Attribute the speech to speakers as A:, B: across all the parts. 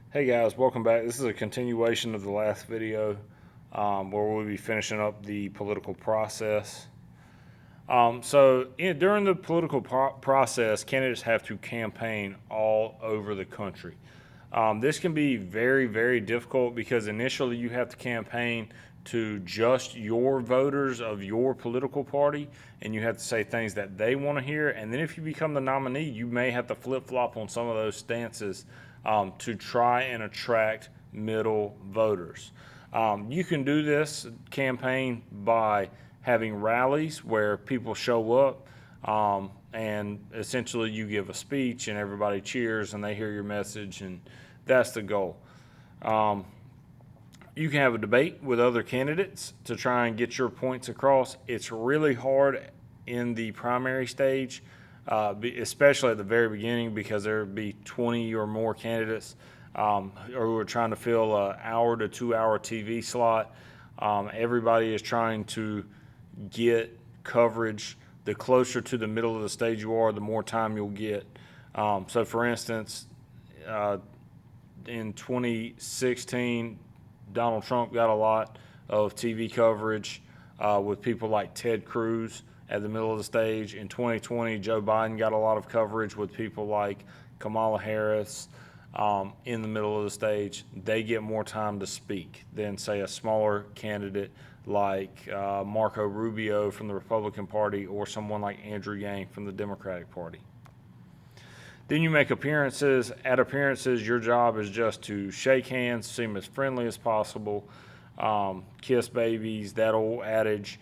A: Hey guys, welcome back. This is a continuation of the last video where we'll be finishing up the political process. During the political process, candidates have to campaign all over the country. This can be very, very difficult because initially you have to campaign to just your voters of your political party, and you have to say things that they want to hear. And then if you become the nominee, you may have to flip-flop on some of those stances to try and attract middle voters. You can do this campaign by having rallies where people show up and essentially you give a speech and everybody cheers and they hear your message, and that's the goal. You can have a debate with other candidates to try and get your points across. It's really hard in the primary stage, especially at the very beginning, because there would be 20 or more candidates who are trying to fill an hour to 2 hour TV slot. Everybody is trying to get coverage. The closer to the middle of the stage you are, the more time you'll get. So for instance, in 2016, Donald Trump got a lot of TV coverage with people like Ted Cruz at the middle of the stage. In 2020, Joe Biden got a lot of coverage with people like Kamala Harris in the middle of the stage. They get more time to speak than, say, a smaller candidate like Marco Rubio from the Republican Party or someone like Andrew Yang from the Democratic Party. Then you make appearances. At appearances, your job is just to shake hands, seem as friendly as possible, kiss babies, that old adage.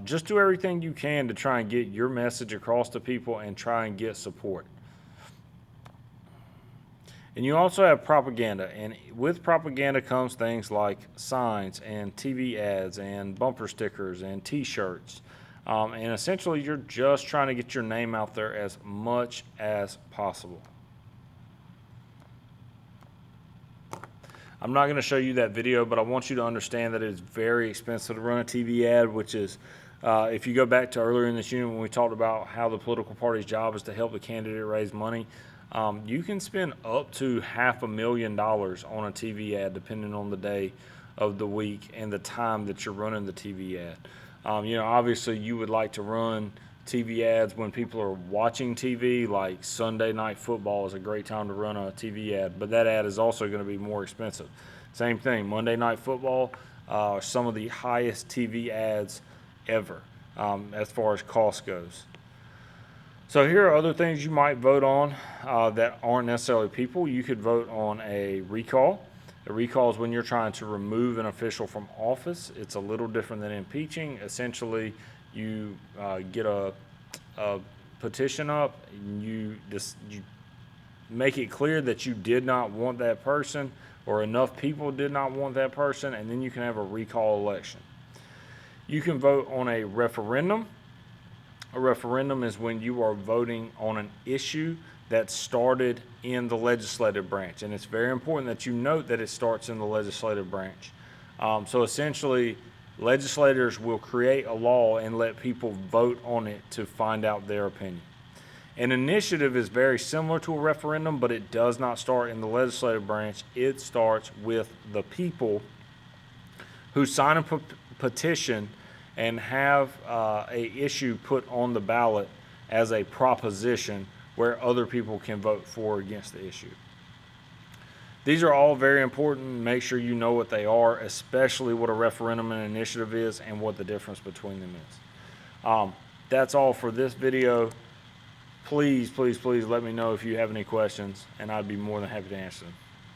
A: Just do everything you can to try and get your message across to people and try and get support. And you also have propaganda, and with propaganda comes things like signs and TV ads and bumper stickers and t-shirts. And essentially, you're just trying to get your name out there as much as possible. I'm not going to show you that video, but I want you to understand that it is very expensive to run a TV ad, which is, if you go back to earlier in this unit when we talked about how the political party's job is to help the candidate raise money, you can spend up to $500,000 on a TV ad depending on the day of the week and the time that you're running the TV ad. Obviously you would like to run TV ads when people are watching TV, like Sunday Night Football is a great time to run a TV ad, but that ad is also going to be more expensive. Same thing, Monday Night Football are some of the highest TV ads ever as far as cost goes. So here are other things you might vote on that aren't necessarily people. You could vote on a recall. A recall is when you're trying to remove an official from office. It's a little different than impeaching. Essentially, you get a petition up, and you make it clear that you did not want that person, or enough people did not want that person, and then you can have a recall election. You can vote on a referendum. A referendum is when you are voting on an issue that started in the legislative branch, and it's very important that you note that it starts in the legislative branch. So essentially, legislators will create a law and let people vote on it to find out their opinion. An initiative is very similar to a referendum, but it does not start in the legislative branch. It starts with the people who sign a petition and have a issue put on the ballot as a proposition where other people can vote for or against the issue. These are all very important. Make sure you know what they are, especially what a referendum and initiative is and what the difference between them is. That's all for this video. Please, please, please let me know if you have any questions, and I'd be more than happy to answer them.